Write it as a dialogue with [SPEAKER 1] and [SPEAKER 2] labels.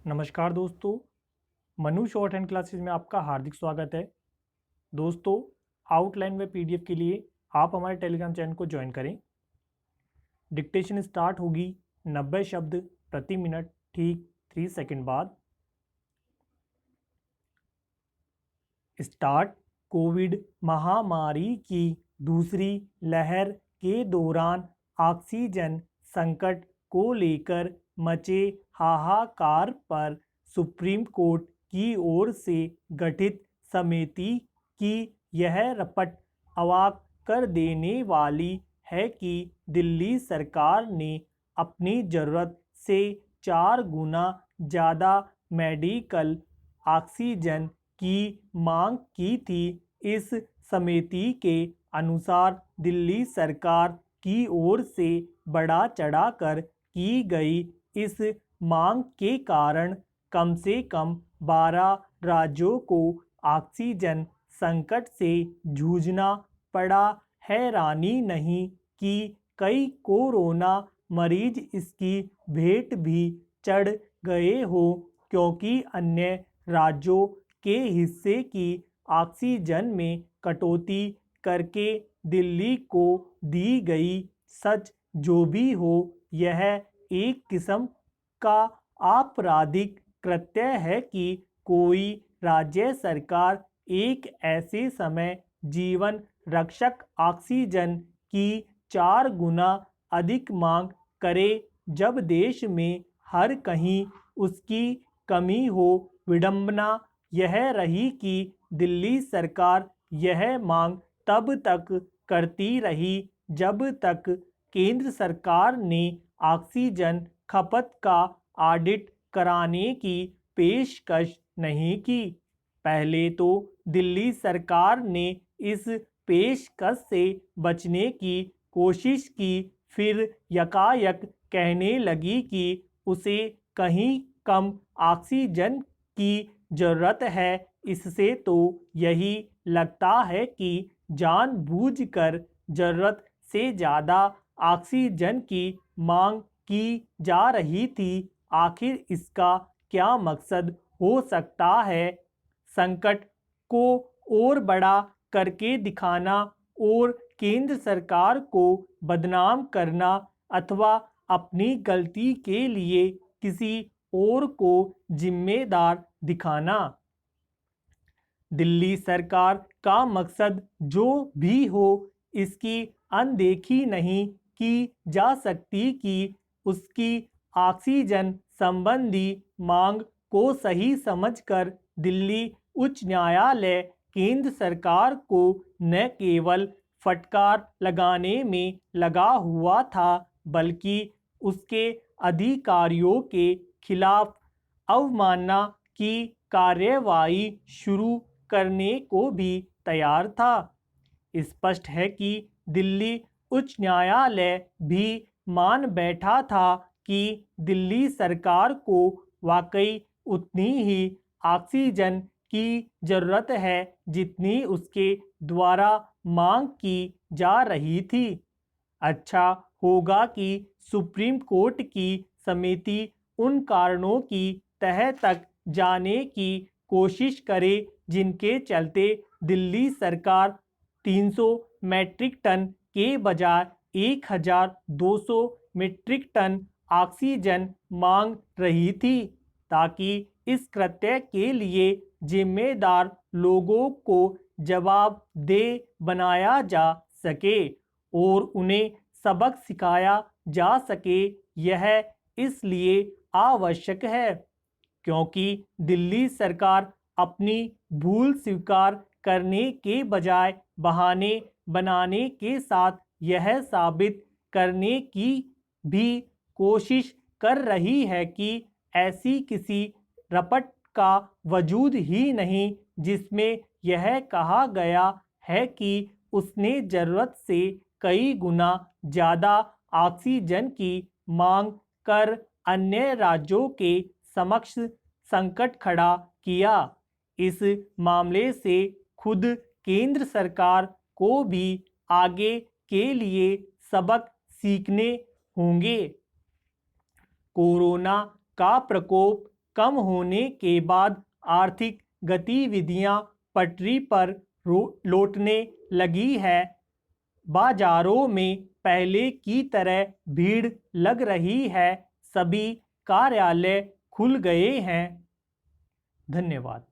[SPEAKER 1] नमस्कार दोस्तों, Manu short hand classes में आपका हार्दिक स्वागत है। दोस्तों, आउटलाइन व पीडीएफ के लिए आप हमारे टेलीग्राम चैनल को ज्वाइन करें। डिक्टेशन स्टार्ट होगी 90 शब्द प्रति मिनट ठीक 3 सेकंड बाद। स्टार्ट। कोविड महामारी की दूसरी लहर के दौरान ऑक्सीजन संकट को लेकर मचे हाहाकार पर सुप्रीम कोर्ट की ओर से गठित समिति की यह रिपोर्ट अवाक कर देने वाली है कि दिल्ली सरकार ने अपनी ज़रूरत से 4 गुना ज़्यादा मेडिकल ऑक्सीजन की मांग की थी। इस समिति के अनुसार दिल्ली सरकार की ओर से बढ़ा चढ़ाकर की गई इस मांग के कारण कम से कम 12 राज्यों को ऑक्सीजन संकट से जूझना पड़ा। हैरानी नहीं कि कई कोरोना मरीज इसकी भेंट भी चढ़ गए हो, क्योंकि अन्य राज्यों के हिस्से की ऑक्सीजन में कटौती करके दिल्ली को दी गई। सच जो भी हो, यह एक किस्म का आपराधिक कृत्य है कि कोई राज्य सरकार एक ऐसे समय जीवन रक्षक ऑक्सीजन की 4 गुना अधिक मांग करे जब देश में हर कहीं उसकी कमी हो। विडंबना यह रही कि दिल्ली सरकार यह मांग तब तक करती रही जब तक केंद्र सरकार ने ऑक्सीजन खपत का ऑडिट कराने की पेशकश नहीं की। पहले तो दिल्ली सरकार ने इस पेशकश से बचने की कोशिश की, फिर यकायक कहने लगी कि उसे कहीं कम ऑक्सीजन की ज़रूरत है। इससे तो यही लगता है कि जानबूझकर ज़रूरत से ज़्यादा ऑक्सीजन की मांग की जा रही थी। आखिर इसका क्या मकसद हो सकता है? संकट को और बड़ा करके दिखाना और केंद्र सरकार को बदनाम करना, अथवा अपनी गलती के लिए किसी और को जिम्मेदार दिखाना। दिल्ली सरकार का मकसद जो भी हो, इसकी अनदेखी नहीं की जा सकती कि उसकी ऑक्सीजन संबंधी मांग को सही समझकर दिल्ली उच्च न्यायालय केंद्र सरकार को न केवल फटकार लगाने में लगा हुआ था, बल्कि उसके अधिकारियों के खिलाफ अवमानना की कार्यवाही शुरू करने को भी तैयार था। स्पष्ट है कि दिल्ली उच्च न्यायालय भी मान बैठा था कि दिल्ली सरकार को वाकई उतनी ही ऑक्सीजन की ज़रूरत है जितनी उसके द्वारा मांग की जा रही थी। अच्छा होगा कि सुप्रीम कोर्ट की समिति उन कारणों की तह तक जाने की कोशिश करे जिनके चलते दिल्ली सरकार 300 मैट्रिक टन के बजाय 1200 मीट्रिक टन ऑक्सीजन मांग रही थी, ताकि इस कृत्य के लिए जिम्मेदार लोगों को जवाबदेह बनाया जा सके और उन्हें सबक सिखाया जा सके। यह इसलिए आवश्यक है क्योंकि दिल्ली सरकार अपनी भूल स्वीकार करने के बजाय बहाने बनाने के साथ यह साबित करने की भी कोशिश कर रही है कि ऐसी किसी रिपोर्ट का वजूद ही नहीं जिसमें यह कहा गया है कि उसने ज़रूरत से कई गुना ज़्यादा ऑक्सीजन की मांग कर अन्य राज्यों के समक्ष संकट खड़ा किया। इस मामले से खुद केंद्र सरकार को भी आगे के लिए सबक सीखने होंगे। कोरोना का प्रकोप कम होने के बाद आर्थिक गतिविधियां पटरी पर लौटने लगी है। बाजारों में पहले की तरह भीड़ लग रही है। सभी कार्यालय खुल गए हैं। धन्यवाद।